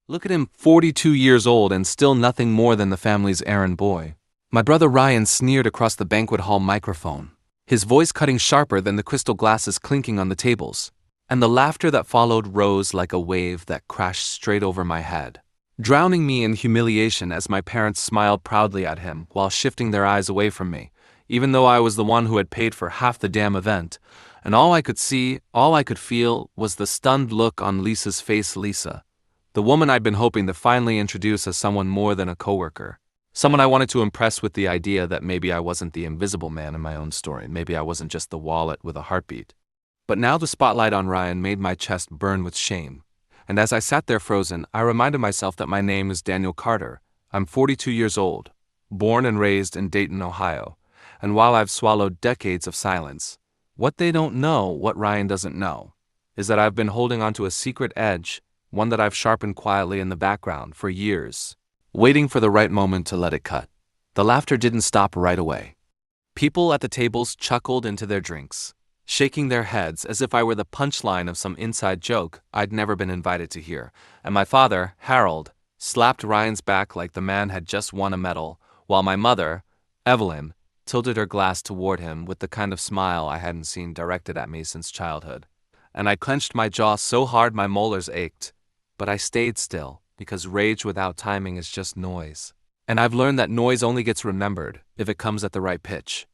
Look at him, 42 years old and still nothing more than the family's errand boy. My brother Ryan sneered across the banquet hall microphone, his voice cutting sharper than the crystal glasses clinking on the tables. And the laughter that followed rose like a wave that crashed straight over my head, drowning me in humiliation as my parents smiled proudly at him while shifting their eyes away from me, even though I was the one who had paid for half the damn event. And all I could see, all I could feel, was the stunned look on Lisa's face. Lisa, the woman I'd been hoping to finally introduce as someone more than a coworker. Someone I wanted to impress with the idea that maybe I wasn't the invisible man in my own story, maybe I wasn't just the wallet with a heartbeat. But now the spotlight on Ryan made my chest burn with shame. And as I sat there frozen, I reminded myself that my name is Daniel Carter. I'm 42 years old, born and raised in Dayton, Ohio. And while I've swallowed decades of silence, what they don't know, what Ryan doesn't know, is that I've been holding onto a secret edge, one that I've sharpened quietly in the background for years, waiting for the right moment to let it cut. The laughter didn't stop right away. People at the tables chuckled into their drinks, shaking their heads as if I were the punchline of some inside joke I'd never been invited to hear, and my father, Harold, slapped Ryan's back like the man had just won a medal, while my mother, Evelyn, tilted her glass toward him with the kind of smile I hadn't seen directed at me since childhood. And I clenched my jaw so hard my molars ached, but I stayed still, because rage without timing is just noise. And I've learned that noise only gets remembered if it comes at the right pitch.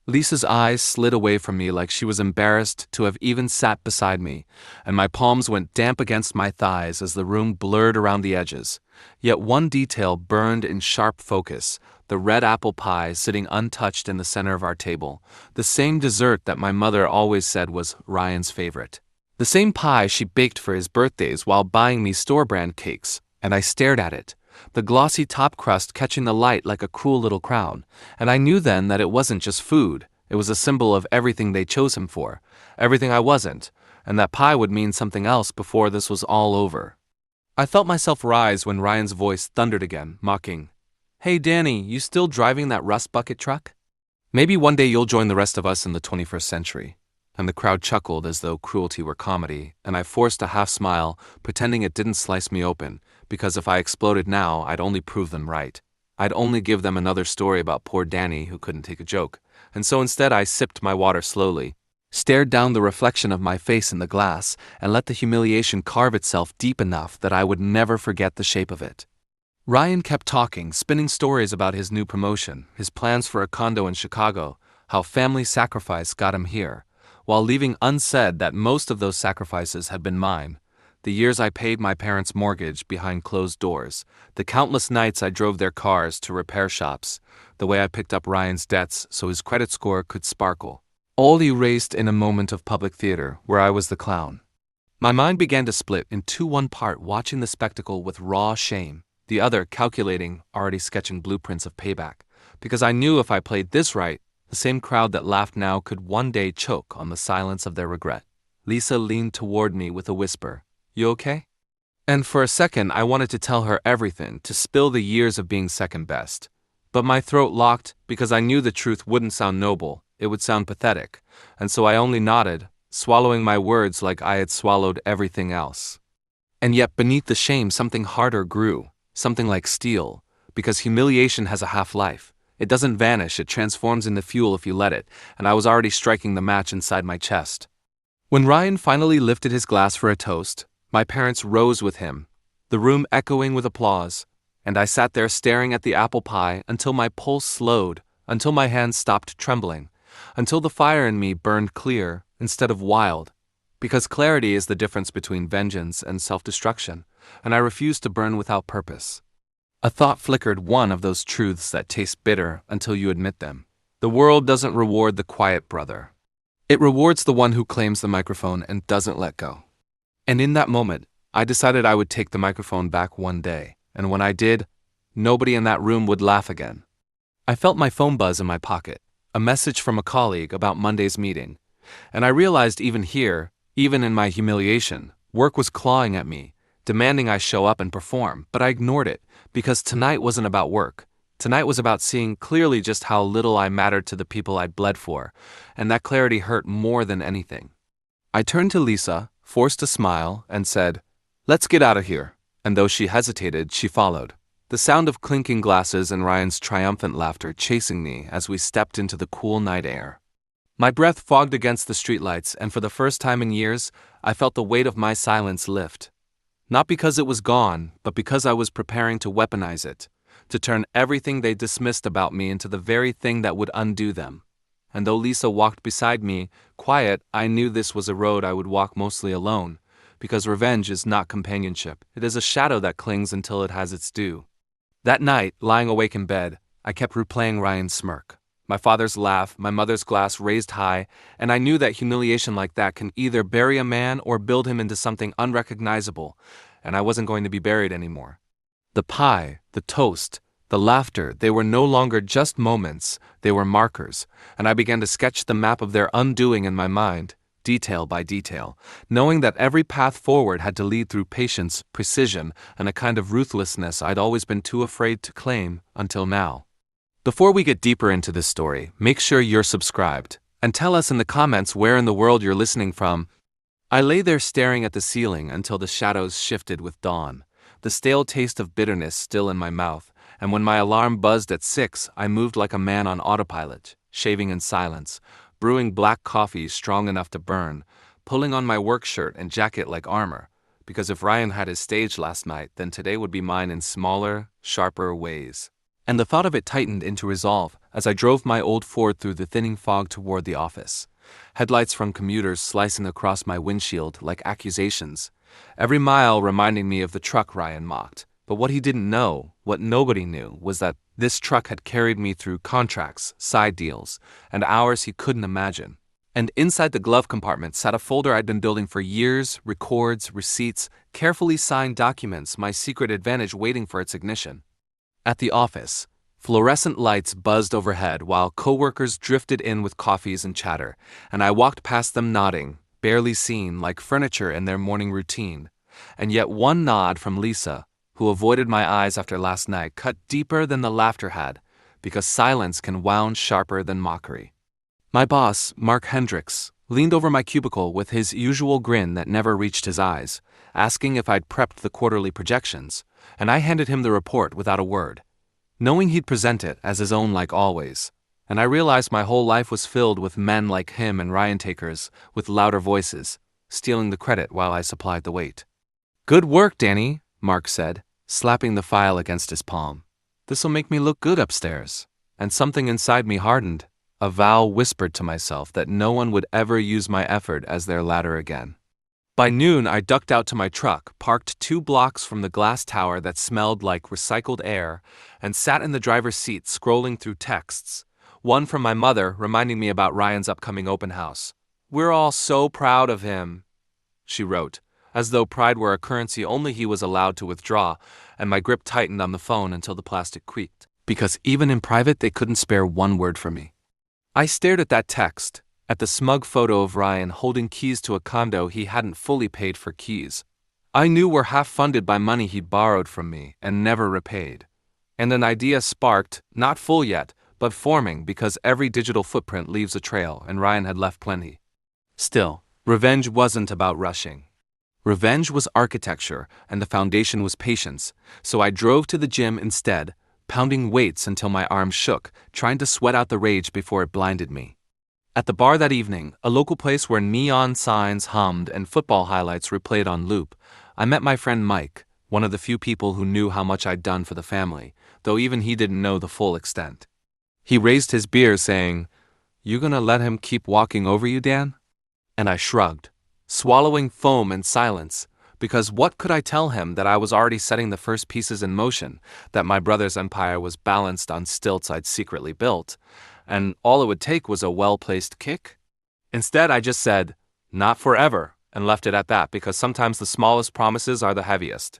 Lisa's eyes slid away from me like she was embarrassed to have even sat beside me, and my palms went damp against my thighs as the room blurred around the edges. Yet one detail burned in sharp focus: the red apple pie sitting untouched in the center of our table, the same dessert that my mother always said was Ryan's favorite. The same pie she baked for his birthdays while buying me store-brand cakes, and I stared at it, the glossy top crust catching the light like a cruel little crown, and I knew then that it wasn't just food, it was a symbol of everything they chose him for, everything I wasn't, and that pie would mean something else before this was all over. I felt myself rise when Ryan's voice thundered again, mocking, "Hey Danny, you still driving that rust bucket truck? Maybe one day you'll join the rest of us in the 21st century." And the crowd chuckled as though cruelty were comedy, and I forced a half smile, pretending it didn't slice me open, because if I exploded now, I'd only prove them right. I'd only give them another story about poor Danny who couldn't take a joke. And so instead I sipped my water slowly, stared down the reflection of my face in the glass, and let the humiliation carve itself deep enough that I would never forget the shape of it. Ryan kept talking, spinning stories about his new promotion, his plans for a condo in Chicago, how family sacrifice got him here, while leaving unsaid that most of those sacrifices had been mine. The years I paid my parents' mortgage behind closed doors, the countless nights I drove their cars to repair shops, the way I picked up Ryan's debts so his credit score could sparkle. All erased in a moment of public theater where I was the clown. My mind began to split in two, one part watching the spectacle with raw shame, the other calculating, already sketching blueprints of payback, because I knew if I played this right, the same crowd that laughed now could one day choke on the silence of their regret. Lisa leaned toward me with a whisper, "You okay?" And for a second I wanted to tell her everything, to spill the years of being second best. But my throat locked because I knew the truth wouldn't sound noble, it would sound pathetic, and so I only nodded, swallowing my words like I had swallowed everything else. And yet beneath the shame something harder grew, something like steel, because humiliation has a half-life. It doesn't vanish, it transforms into fuel if you let it, and I was already striking the match inside my chest. When Ryan finally lifted his glass for a toast, my parents rose with him, the room echoing with applause, and I sat there staring at the apple pie until my pulse slowed, until my hands stopped trembling, until the fire in me burned clear instead of wild, because clarity is the difference between vengeance and self-destruction, and I refused to burn without purpose. A thought flickered, one of those truths that taste bitter until you admit them. The world doesn't reward the quiet brother. It rewards the one who claims the microphone and doesn't let go. And in that moment, I decided I would take the microphone back one day, and when I did, nobody in that room would laugh again. I felt my phone buzz in my pocket, a message from a colleague about Monday's meeting, and I realized even here, even in my humiliation, work was clawing at me, demanding I show up and perform, but I ignored it, because tonight wasn't about work. Tonight was about seeing clearly just how little I mattered to the people I'd bled for, and that clarity hurt more than anything. I turned to Lisa, forced a smile, and said, "Let's get out of here." And though she hesitated, she followed. The sound of clinking glasses and Ryan's triumphant laughter chasing me as we stepped into the cool night air. My breath fogged against the streetlights, and for the first time in years, I felt the weight of my silence lift. Not because it was gone, but because I was preparing to weaponize it, to turn everything they dismissed about me into the very thing that would undo them. And though Lisa walked beside me, quiet, I knew this was a road I would walk mostly alone, because revenge is not companionship. It is a shadow that clings until it has its due. That night, lying awake in bed, I kept replaying Ryan's smirk, my father's laugh, my mother's glass raised high, and I knew that humiliation like that can either bury a man or build him into something unrecognizable, and I wasn't going to be buried anymore. The pie, the toast, the laughter, they were no longer just moments, they were markers, and I began to sketch the map of their undoing in my mind, detail by detail, knowing that every path forward had to lead through patience, precision, and a kind of ruthlessness I'd always been too afraid to claim until now. Before we get deeper into this story, make sure you're subscribed, and tell us in the comments where in the world you're listening from. I lay there staring at the ceiling until the shadows shifted with dawn, the stale taste of bitterness still in my mouth, and when my alarm buzzed at 6, I moved like a man on autopilot, shaving in silence, brewing black coffee strong enough to burn, pulling on my work shirt and jacket like armor, because if Ryan had his stage last night, then today would be mine in smaller, sharper ways. And the thought of it tightened into resolve as I drove my old Ford through the thinning fog toward the office. Headlights from commuters slicing across my windshield like accusations, every mile reminding me of the truck Ryan mocked. But what he didn't know, what nobody knew, was that this truck had carried me through contracts, side deals, and hours he couldn't imagine. And inside the glove compartment sat a folder I'd been building for years, records, receipts, carefully signed documents, my secret advantage waiting for its ignition. At the office, fluorescent lights buzzed overhead while coworkers drifted in with coffees and chatter, and I walked past them nodding, barely seen, like furniture in their morning routine. And yet one nod from Lisa, who avoided my eyes after last night, cut deeper than the laughter had, because silence can wound sharper than mockery. My boss, Mark Hendricks, leaned over my cubicle with his usual grin that never reached his eyes, asking if I'd prepped the quarterly projections, and I handed him the report without a word, knowing he'd present it as his own like always. And I realized my whole life was filled with men like him and Ryan takers, with louder voices, stealing the credit while I supplied the weight. "Good work, Danny," Mark said, slapping the file against his palm. "This'll make me look good upstairs." And something inside me hardened. A vow whispered to myself that no one would ever use my effort as their ladder again. By noon, I ducked out to my truck, parked 2 blocks from the glass tower that smelled like recycled air, and sat in the driver's seat scrolling through texts. One from my mother reminding me about Ryan's upcoming open house. "We're all so proud of him," she wrote, as though pride were a currency only he was allowed to withdraw, and my grip tightened on the phone until the plastic creaked, because even in private they couldn't spare one word from me. I stared at that text, at the smug photo of Ryan holding keys to a condo he hadn't fully paid for keys. I knew were half funded by money he'd borrowed from me and never repaid. And an idea sparked, not full yet, but forming because every digital footprint leaves a trail and Ryan had left plenty. Still, revenge wasn't about rushing. Revenge was architecture and the foundation was patience, so I drove to the gym instead, pounding weights until my arms shook, trying to sweat out the rage before it blinded me. At the bar that evening, a local place where neon signs hummed and football highlights replayed on loop, I met my friend Mike, one of the few people who knew how much I'd done for the family, though even he didn't know the full extent. He raised his beer saying, "You gonna let him keep walking over you, Dan?" And I shrugged, swallowing foam in silence, because what could I tell him that I was already setting the first pieces in motion, that my brother's empire was balanced on stilts I'd secretly built, and all it would take was a well-placed kick? Instead, I just said, "Not forever," and left it at that because sometimes the smallest promises are the heaviest.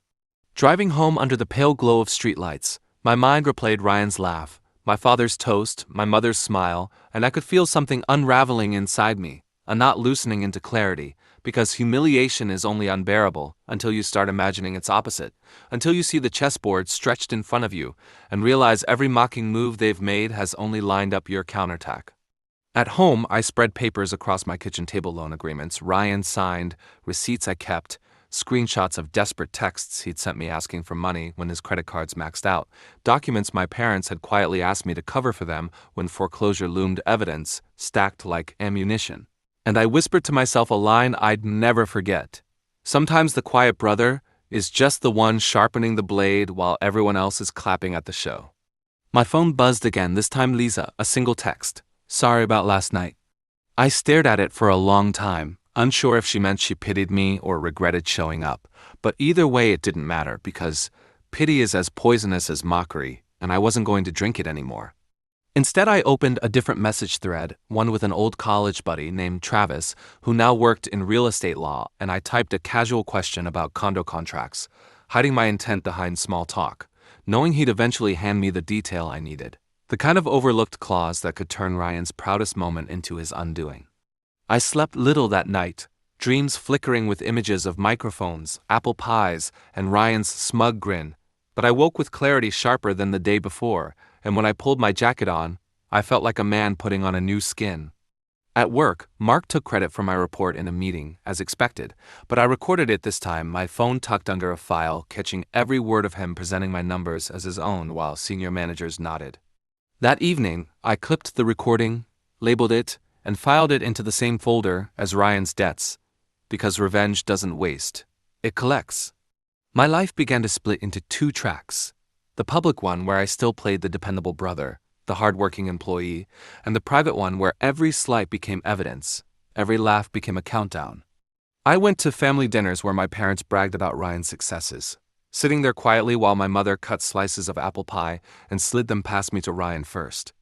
Driving home under the pale glow of streetlights, my mind replayed Ryan's laugh, my father's toast, my mother's smile, and I could feel something unraveling inside me, a knot loosening into clarity, because humiliation is only unbearable until you start imagining its opposite, until you see the chessboard stretched in front of you and realize every mocking move they've made has only lined up your counterattack. At home, I spread papers across my kitchen table loan agreements Ryan signed, receipts I kept, screenshots of desperate texts he'd sent me asking for money when his credit cards maxed out, documents my parents had quietly asked me to cover for them when foreclosure loomed, evidence stacked like ammunition. And I whispered to myself a line I'd never forget. Sometimes the quiet brother is just the one sharpening the blade while everyone else is clapping at the show. My phone buzzed again, this time Lisa, a single text. Sorry about last night. I stared at it for a long time, unsure if she meant she pitied me or regretted showing up. But either way it didn't matter, because pity is as poisonous as mockery, and I wasn't going to drink it anymore. Instead, I opened a different message thread, one with an old college buddy named Travis, who now worked in real estate law, and I typed a casual question about condo contracts, hiding my intent behind small talk, knowing he'd eventually hand me the detail I needed, the kind of overlooked clause that could turn Ryan's proudest moment into his undoing. I slept little that night, dreams flickering with images of microphones, apple pies, and Ryan's smug grin, but I woke with clarity sharper than the day before, and when I pulled my jacket on, I felt like a man putting on a new skin. At work, Mark took credit for my report in a meeting, as expected, but I recorded it this time, my phone tucked under a file, catching every word of him presenting my numbers as his own while senior managers nodded. That evening, I clipped the recording, labeled it, and filed it into the same folder as Ryan's debts, because revenge doesn't waste, it collects. My life began to split into two tracks. The public one where I still played the dependable brother, the hard-working employee, and the private one where every slight became evidence, every laugh became a countdown. I went to family dinners where my parents bragged about Ryan's successes, sitting there quietly while my mother cut slices of apple pie and slid them past me to Ryan first.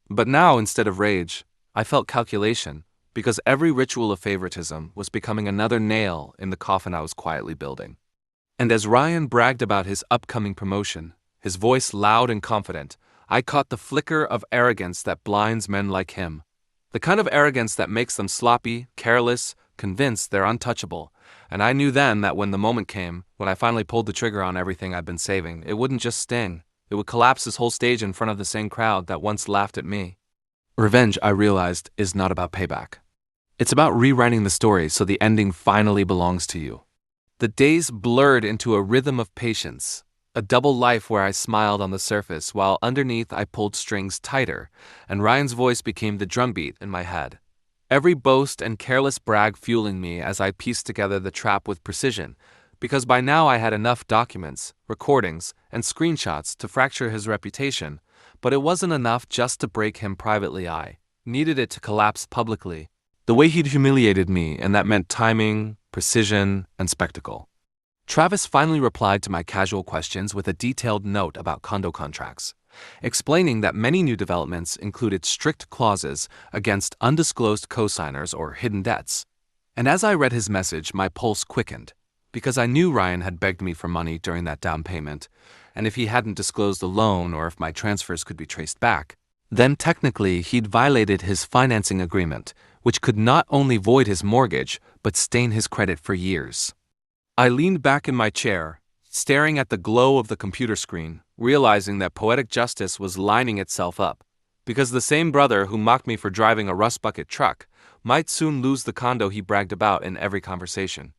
But now, instead of rage, I felt calculation, because every ritual of favoritism was becoming another nail in the coffin I was quietly building. And as Ryan bragged about his upcoming promotion, his voice loud and confident, I caught the flicker of arrogance that blinds men like him. The kind of arrogance that makes them sloppy, careless, convinced they're untouchable. And I knew then that when the moment came, when I finally pulled the trigger on everything I'd been saving, it wouldn't just sting. It would collapse this whole stage in front of the same crowd that once laughed at me. Revenge, I realized, is not about payback. It's about rewriting the story so the ending finally belongs to you. The days blurred into a rhythm of patience. A double life where I smiled on the surface while underneath I pulled strings tighter, and Ryan's voice became the drumbeat in my head. Every boast and careless brag fueling me as I pieced together the trap with precision, because by now I had enough documents, recordings, and screenshots to fracture his reputation, but it wasn't enough just to break him privately. I needed it to collapse publicly, the way he'd humiliated me, and that meant timing, precision, and spectacle. Travis finally replied to my casual questions with a detailed note about condo contracts, explaining that many new developments included strict clauses against undisclosed cosigners or hidden debts. And as I read his message, my pulse quickened, because I knew Ryan had begged me for money during that down payment, and if he hadn't disclosed the loan or if my transfers could be traced back, then technically he'd violated his financing agreement, which could not only void his mortgage, but stain his credit for years. I leaned back in my chair, staring at the glow of the computer screen, realizing that poetic justice was lining itself up, because the same brother who mocked me for driving a rust bucket truck might soon lose the condo he bragged about in every conversation.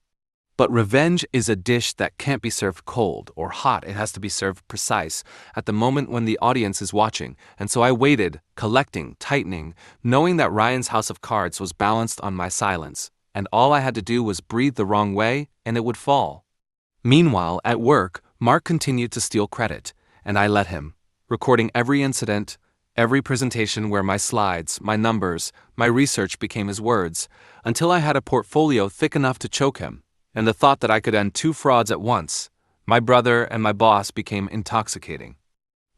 But revenge is a dish that can't be served cold or hot. It has to be served precise, at the moment when the audience is watching, and so I waited, collecting, tightening, knowing that Ryan's house of cards was balanced on my silence, and all I had to do was breathe the wrong way, and it would fall. Meanwhile, at work, Mark continued to steal credit, and I let him, recording every incident, every presentation where my slides, my numbers, my research became his words, until I had a portfolio thick enough to choke him, and the thought that I could end two frauds at once, my brother and my boss, became intoxicating.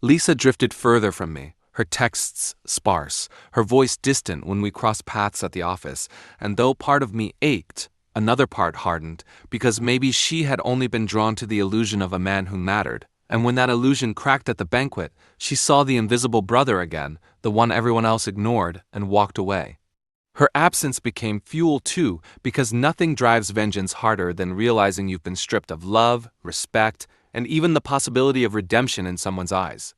Lisa drifted further from me, her texts sparse, her voice distant when we crossed paths at the office, and though part of me ached, another part hardened, because maybe she had only been drawn to the illusion of a man who mattered, and when that illusion cracked at the banquet, she saw the invisible brother again, the one everyone else ignored, and walked away. Her absence became fuel too, because nothing drives vengeance harder than realizing you've been stripped of love, respect, and even the possibility of redemption in someone's eyes.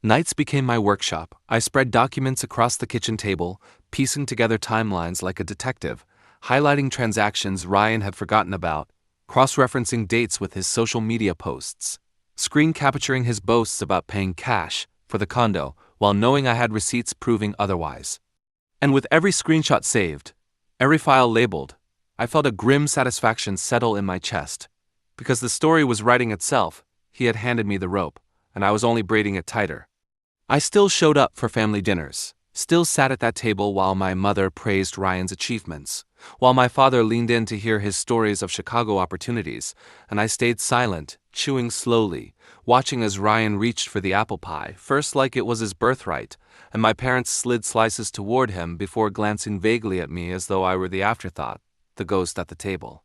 Nights became my workshop. I spread documents across the kitchen table, piecing together timelines like a detective, highlighting transactions Ryan had forgotten about, cross-referencing dates with his social media posts, screen capturing his boasts about paying cash for the condo while knowing I had receipts proving otherwise. And with every screenshot saved, every file labeled, I felt a grim satisfaction settle in my chest. Because the story was writing itself, he had handed me the rope, and I was only braiding it tighter. I still showed up for family dinners, still sat at that table while my mother praised Ryan's achievements, while my father leaned in to hear his stories of Chicago opportunities, and I stayed silent, chewing slowly, watching as Ryan reached for the apple pie, first like it was his birthright, and my parents slid slices toward him before glancing vaguely at me as though I were the afterthought, the ghost at the table.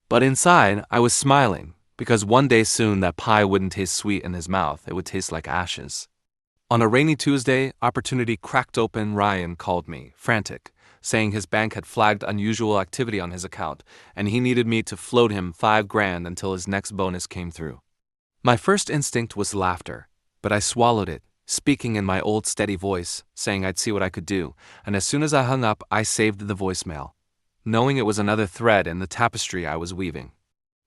But inside, I was smiling, because one day soon that pie wouldn't taste sweet in his mouth, it would taste like ashes. On a rainy Tuesday, opportunity cracked open. Ryan called me, frantic, saying his bank had flagged unusual activity on his account, and he needed me to float him $5,000 until his next bonus came through. My first instinct was laughter, but I swallowed it, speaking in my old steady voice, saying I'd see what I could do, and as soon as I hung up, I saved the voicemail, knowing it was another thread in the tapestry I was weaving.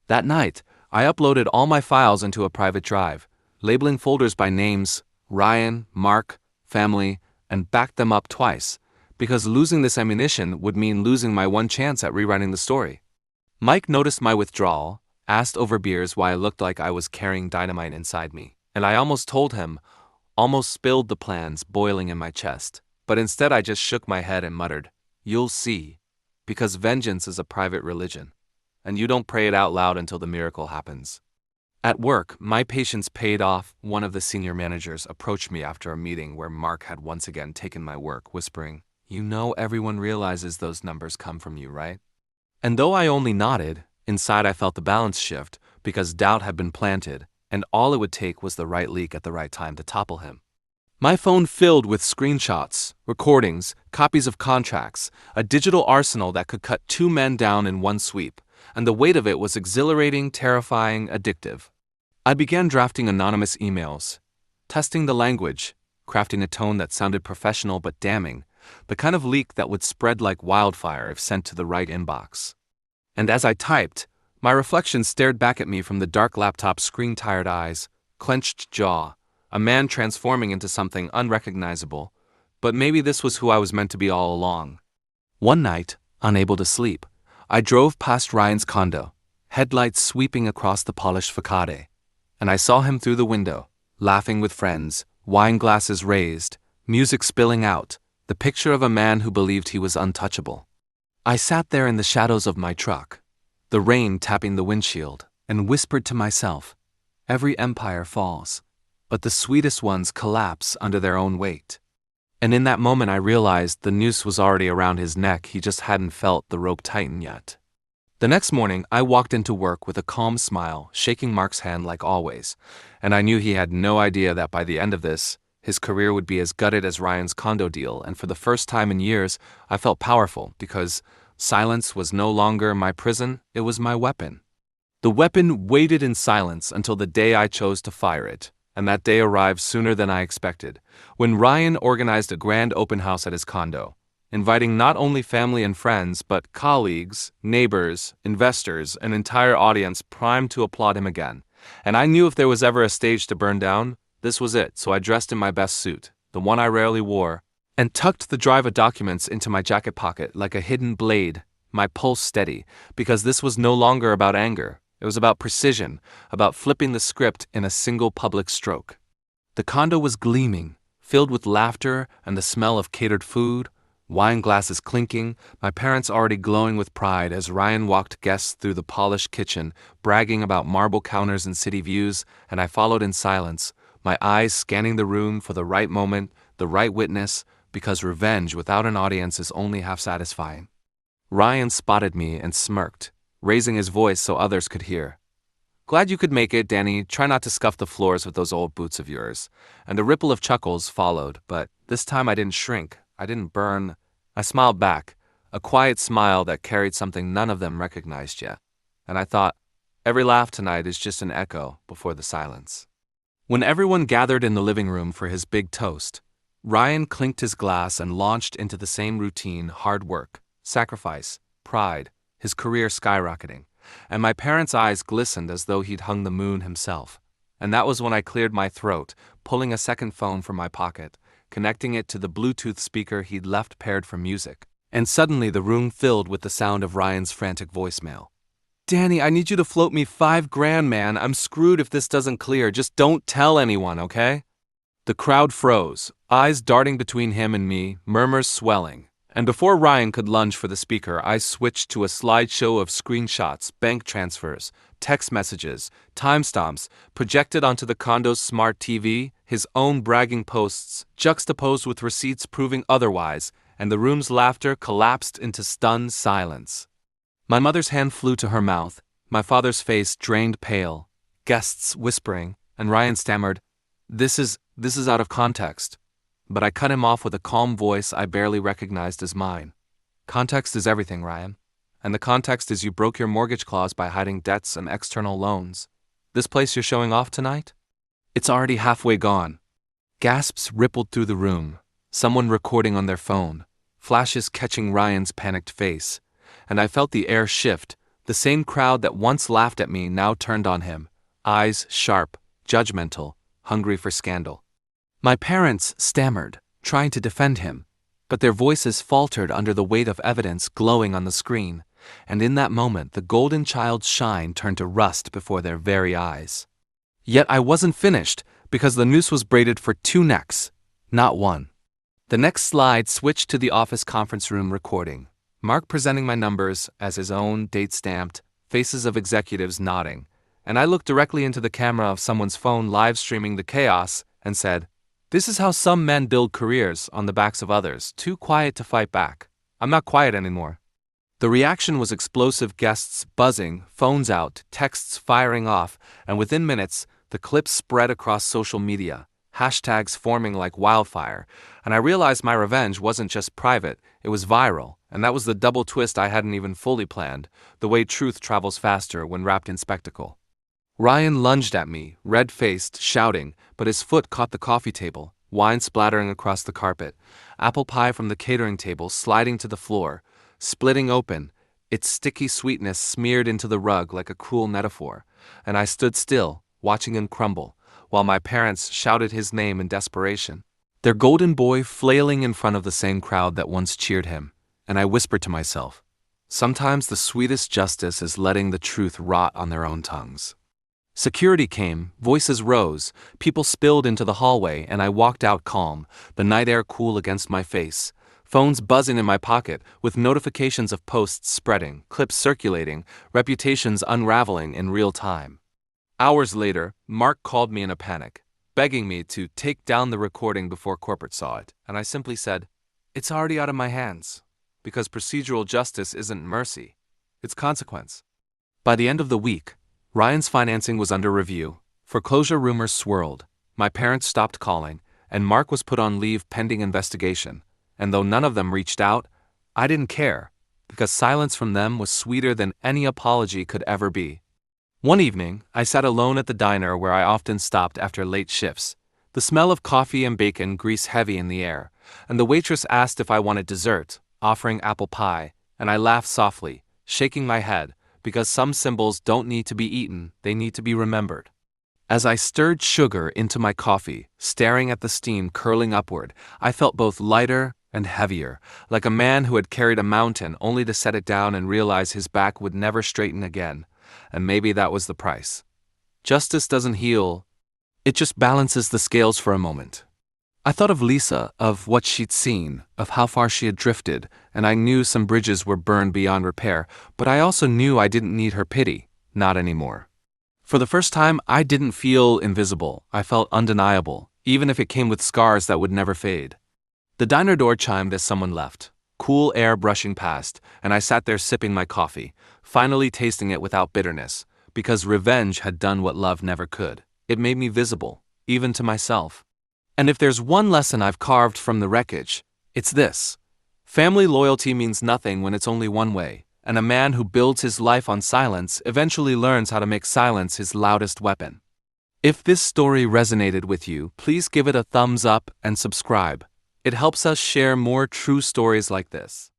That night, I uploaded all my files into a private drive, labeling folders by names, Ryan, Mark, family, and backed them up twice, because losing this ammunition would mean losing my one chance at rewriting the story. Mike noticed my withdrawal, asked over beers why I looked like I was carrying dynamite inside me, and I almost told him, almost spilled the plans boiling in my chest, but instead I just shook my head and muttered, "You'll see, because vengeance is a private religion, and you don't pray it out loud until the miracle happens." At work, my patience paid off. One of the senior managers approached me after a meeting where Mark had once again taken my work, whispering, "You know everyone realizes those numbers come from you, right?" And though I only nodded, inside I felt the balance shift because doubt had been planted, and all it would take was the right leak at the right time to topple him. My phone filled with screenshots, recordings, copies of contracts, a digital arsenal that could cut two men down in one sweep, and the weight of it was exhilarating, terrifying, addictive. I began drafting anonymous emails, testing the language, crafting a tone that sounded professional but damning, the kind of leak that would spread like wildfire if sent to the right inbox. And as I typed, my reflection stared back at me from the dark laptop's screen-tired eyes, clenched jaw, a man transforming into something unrecognizable, but maybe this was who I was meant to be all along. One night, unable to sleep, I drove past Ryan's condo, headlights sweeping across the polished facade, and I saw him through the window, laughing with friends, wine glasses raised, music spilling out, the picture of a man who believed he was untouchable. I sat there in the shadows of my truck, the rain tapping the windshield, and whispered to myself, "Every empire falls, but the sweetest ones collapse under their own weight." And in that moment I realized the noose was already around his neck, he just hadn't felt the rope tighten yet. The next morning, I walked into work with a calm smile, shaking Mark's hand like always, and I knew he had no idea that by the end of this, his career would be as gutted as Ryan's condo deal, and for the first time in years, I felt powerful because silence was no longer my prison, it was my weapon. The weapon waited in silence until the day I chose to fire it. And that day arrived sooner than I expected, when Ryan organized a grand open house at his condo, inviting not only family and friends, but colleagues, neighbors, investors, an entire audience primed to applaud him again. And I knew if there was ever a stage to burn down, this was it, so I dressed in my best suit, the one I rarely wore, and tucked the drive of documents into my jacket pocket like a hidden blade, my pulse steady, because this was no longer about anger. It was about precision, about flipping the script in a single public stroke. The condo was gleaming, filled with laughter and the smell of catered food, wine glasses clinking, my parents already glowing with pride as Ryan walked guests through the polished kitchen, bragging about marble counters and city views, and I followed in silence, my eyes scanning the room for the right moment, the right witness, because revenge without an audience is only half satisfying. Ryan spotted me and smirked, raising his voice so others could hear. "Glad you could make it, Danny. Try not to scuff the floors with those old boots of yours." And a ripple of chuckles followed, but this time I didn't shrink. I didn't burn. I smiled back, a quiet smile that carried something none of them recognized yet. And I thought, every laugh tonight is just an echo before the silence. When everyone gathered in the living room for his big toast, Ryan clinked his glass and launched into the same routine: hard work, sacrifice, pride, his career skyrocketing. and my parents' eyes glistened as though he'd hung the moon himself. And that was when I cleared my throat, pulling a second phone from my pocket, connecting it to the Bluetooth speaker he'd left paired for music. And suddenly the room filled with the sound of Ryan's frantic voicemail. "Danny, I need you to float me $5,000, man. I'm screwed if this doesn't clear. Just don't tell anyone, okay?" The crowd froze, eyes darting between him and me, murmurs swelling. And before Ryan could lunge for the speaker, I switched to a slideshow of screenshots, bank transfers, text messages, timestamps, projected onto the condo's smart TV, his own bragging posts, juxtaposed with receipts proving otherwise, and the room's laughter collapsed into stunned silence. My mother's hand flew to her mouth, my father's face drained pale, guests whispering, and Ryan stammered, This is out of context." But I cut him off with a calm voice I barely recognized as mine. "Context is everything, Ryan. And the context is you broke your mortgage clause by hiding debts and external loans. This place you're showing off tonight? It's already halfway gone." Gasps rippled through the room, someone recording on their phone, flashes catching Ryan's panicked face, and I felt the air shift. The same crowd that once laughed at me now turned on him, eyes sharp, judgmental, hungry for scandal. My parents stammered, trying to defend him, but their voices faltered under the weight of evidence glowing on the screen, and in that moment the golden child's shine turned to rust before their very eyes. Yet I wasn't finished, because the noose was braided for 2 necks, not 1. The next slide switched to the office conference room recording, Mark presenting my numbers as his own, date-stamped, faces of executives nodding, and I looked directly into the camera of someone's phone live streaming the chaos and said, "This is how some men build careers on the backs of others, too quiet to fight back. I'm not quiet anymore." The reaction was explosive, guests buzzing, phones out, texts firing off, and within minutes, the clips spread across social media, hashtags forming like wildfire, and I realized my revenge wasn't just private, it was viral, and that was the double twist I hadn't even fully planned, the way truth travels faster when wrapped in spectacle. Ryan lunged at me, red-faced, shouting, but his foot caught the coffee table, wine splattering across the carpet, apple pie from the catering table sliding to the floor, splitting open, its sticky sweetness smeared into the rug like a cruel metaphor, and I stood still, watching him crumble, while my parents shouted his name in desperation, their golden boy flailing in front of the same crowd that once cheered him, and I whispered to myself, sometimes the sweetest justice is letting the truth rot on their own tongues. Security came, voices rose, people spilled into the hallway, and I walked out calm, the night air cool against my face, phones buzzing in my pocket, with notifications of posts spreading, clips circulating, reputations unraveling in real time. Hours later, Mark called me in a panic, begging me to take down the recording before corporate saw it, and I simply said, "It's already out of my hands," because procedural justice isn't mercy, it's consequence. By the end of the week, Ryan's financing was under review, foreclosure rumors swirled, my parents stopped calling, and Mark was put on leave pending investigation, and though none of them reached out, I didn't care, because silence from them was sweeter than any apology could ever be. One evening, I sat alone at the diner where I often stopped after late shifts, the smell of coffee and bacon grease heavy in the air, and the waitress asked if I wanted dessert, offering apple pie, and I laughed softly, shaking my head, because some symbols don't need to be eaten, they need to be remembered. As I stirred sugar into my coffee, staring at the steam curling upward, I felt both lighter and heavier, like a man who had carried a mountain only to set it down and realize his back would never straighten again, and maybe that was the price. Justice doesn't heal, it just balances the scales for a moment. I thought of Lisa, of what she'd seen, of how far she had drifted, and I knew some bridges were burned beyond repair, but I also knew I didn't need her pity, not anymore. For the first time, I didn't feel invisible, I felt undeniable, even if it came with scars that would never fade. The diner door chimed as someone left, cool air brushing past, and I sat there sipping my coffee, finally tasting it without bitterness, because revenge had done what love never could. It made me visible, even to myself. And if there's one lesson I've carved from the wreckage, it's this. Family loyalty means nothing when it's only one way, and a man who builds his life on silence eventually learns how to make silence his loudest weapon. If this story resonated with you, please give it a thumbs up and subscribe. It helps us share more true stories like this.